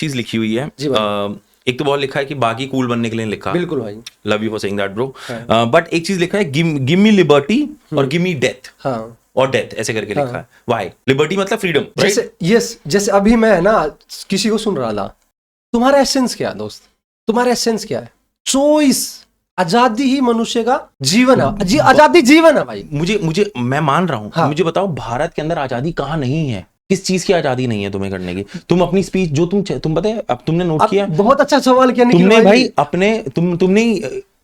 चीज लिखी हुई है। एक तो बहुत लिखा है कि बाकी कूल बनने के लिए लिखा, बिल्कुल भाई, love you for saying that bro. But एक चीज लिखा है, गिव मी लिबर्टी और गिव मी डेथ, और डेथ ऐसे करके लिखा है। व्हाई? लिबर्टी मतलब फ्रीडम, जैसे यस, जैसे अभी मैं ना किसी को सुन रहा था, तुम्हारा एसेंस क्या है दोस्त, तुम्हारा एसेंस क्या है? चॉइस, आजादी ही मनुष्य का जीवन है, आजादी जीवन है भाई। मुझे मैं मान रहा हूँ। मुझे बताओ, भारत के अंदर आजादी कहाँ नहीं है? किस चीज की आजादी नहीं है तुम्हें करने की? तुम अपनी स्पीच जो तुम पता है, अब तुमने नोट किया, बहुत अच्छा सवाल किया तुमने भाई अपने तुमने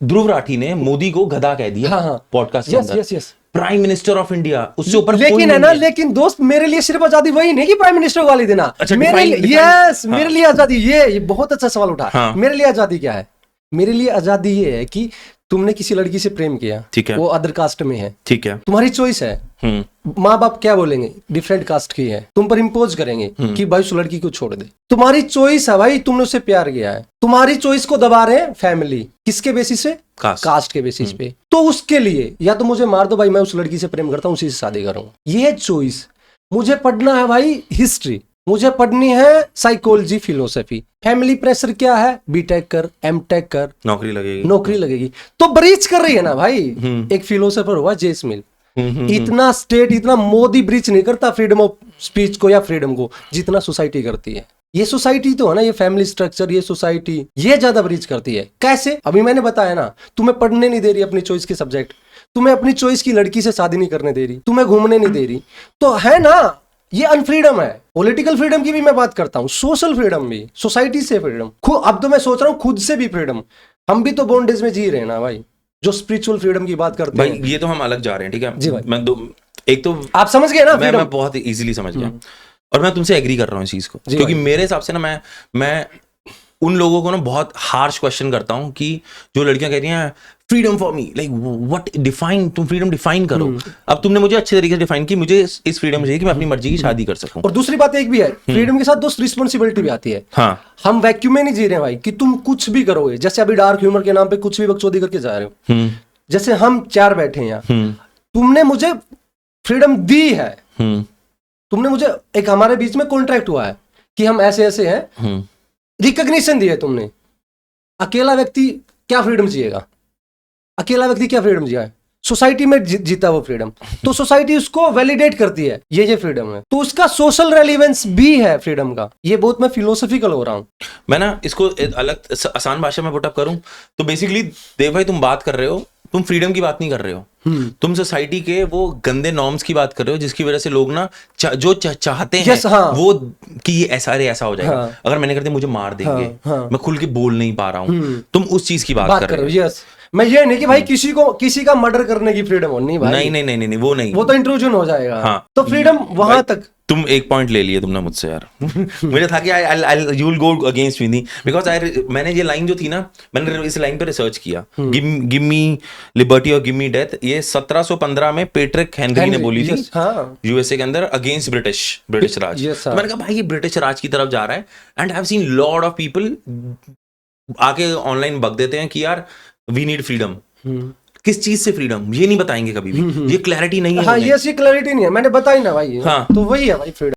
ध्रुव राठी ने मोदी को गधा कह दिया पॉडकास्ट के अंदर। Yes, prime minister of India, उससे ऊपर लेकिन है ना, लेकिन दोस्त मेरे लिए सिर्फ आजादी वही नहीं कि प्राइम मिनिस्टर वाली देना। मेरे लिए मेरे लिए आजादी ये बहुत अच्छा सवाल उठा। मेरे लिए आजादी क्या है? मेरे लिए आजादी ये है कि तुमने किसी लड़की से प्रेम किया, ठीक है, वो अदर कास्ट में है, ठीक है, तुम्हारी चॉइस है। माँ बाप क्या बोलेंगे? डिफरेंट कास्ट की है, तुम पर इम्पोज करेंगे कि भाई उस लड़की को छोड़ दे। तुम्हारी चॉइस है भाई, तुमने उससे प्यार किया है, तुम्हारी चॉइस को दबा रहे हैं फैमिली, किसके बेसिस पे? कास्ट के बेसिस पे। तो उसके लिए या तो मुझे मार दो भाई, मैं उस लड़की से प्रेम करता हूँ, उसी से शादी करूंगा, ये चॉइस। मुझे पढ़ना है भाई हिस्ट्री, मुझे पढ़नी है साइकोलॉजी, फिलोसफी। फैमिली प्रेशर क्या है? बीटेक कर, एमटेक कर, नौकरी लगेगी। तो ब्रीच कर रही है ना भाई। एक फिलोसोफर हुआ जेस मिल, इतना स्टेट, इतना मोदी ब्रीच नहीं करता फ्रीडम ऑफ स्पीच को या फ्रीडम को, जितना सोसाइटी करती है। ये सोसाइटी तो है ना, ये फैमिली स्ट्रक्चर, ये सोसाइटी ये ज्यादा ब्रीच करती है। कैसे? अभी मैंने बताया ना, तुम्हें पढ़ने नहीं दे रही अपनी चॉइस के सब्जेक्ट, तुम्हें अपनी चॉइस की लड़की से शादी नहीं करने दे रही, तुम्हें घूमने नहीं दे रही, तो है ना, ये अनफ्रीडम है। पॉलिटिकल फ्रीडम की भी मैं बात करता हूँ, सोशल फ्रीडम भी, सोसाइटी से फ्रीडम, अब तो मैं सोच रहा हूँ खुद से भी फ्रीडम। हम भी तो बॉन्डेज में जी रहे हैं ना भाई, जो स्पिरिचुअल फ्रीडम की बात करते हैं। ये तो हम अलग जा रहे हैं, ठीक है जी भाई। मैं एक तो आप समझ गए ना? मैं बहुत इजीली समझ गया, और मैं तुमसे एग्री कर रहा हूँ इस चीज को, क्योंकि मेरे हिसाब से ना मैं उन लोगों को ना बहुत हार्श क्वेश्चन करता हूँ कि जो लड़कियां कह रही हैं freedom for me, like what define, तुम फ्रीडम डिफाइन करो। अब तुमने मुझे अच्छे तरीके से डिफाइन की, मुझे इस फ्रीडम चाहिए कि मैं अपनी मर्जी की शादी कर सकूं। और दूसरी बात एक भी है, फ्रीडम के साथ दोस्त रिस्पॉन्सिबिलिटी भी आती है। हम वैक्यूम में नहीं जी रहे भाई कि तुम कुछ भी करोगे। जैसे अभी डार्क ह्यूमर के नाम पे कुछ भी बकचोदी करके जा रहे हो। जैसे हम चार बैठे हैं यहाँ, तुमने मुझे फ्रीडम दी है, तुमने मुझे, एक हमारे बीच में कॉन्ट्रैक्ट हुआ है कि हम ऐसे ऐसे हैं, रिकॉग्निशन दी है तुमने। अकेला व्यक्ति क्या फ्रीडम जिएगा? अकेला व्यक्ति क्या फ्रीडम जिया है? सोसाइटी में जीता वो फ्रीडम, तो सोसाइटी उसको वैलिडेट करती है, ये फ्रीडम है, तो उसका सोशल रेलिवेंस भी है फ्रीडम का। ये बहुत मैं फिलोसफिकल हो रहा हूँ। मैं ना इसको अलग आसान भाषा में पुट अप करूं तो बेसिकली देव भाई, तुम बात कर रहे हो, तुम फ्रीडम की बात नहीं कर रहे हो, तुम सोसाइटी के वो गंदे नॉर्म्स की बात कर रहे हो, जिसकी वजह से लोग ना जो चाहते हैं वो कि ये ऐसा हो जाएगा, अगर मैंने करते मुझे मार देंगे, मैं खुल के बोल नहीं पा रहा हूँ, तुम उस चीज की बात कर रहे हो। मैं ये नहीं कि भाई किसी का मर्डर करने की फ्रीडम हो, नहीं भाई, नहीं, वो नहीं, वो तो इंट्रूजन हो जाएगा। तो फ्रीडम वहां तक। तुम एक पॉइंट ले लिए तुमने मुझसे यार। मुझे था कि you will go against me, because मैंने ये लाइन जो थी ना, मैंने इस लाइन पे रिसर्च किया, गिव मी लिबर्टी और गिव मी डेथ, ये 1715 में पेट्रिक हेनरी ने बोली थी यूएसए के अंदर अगेंस्ट ब्रिटिश राज। तो मैंने कहा भाई ये ब्रिटिश राज की तरफ जा रहा है, and I have seen lot of people आके ऑनलाइन बक देते हैं कि यार वी नीड फ्रीडम। किस चीज से फ्रीडम, ये नहीं बताएंगे कभी भी, ये क्लैरिटी नहीं है। ये क्लैरिटी नहीं है, मैंने बताई ना भाई। तो वही है भाई फ्रीडम।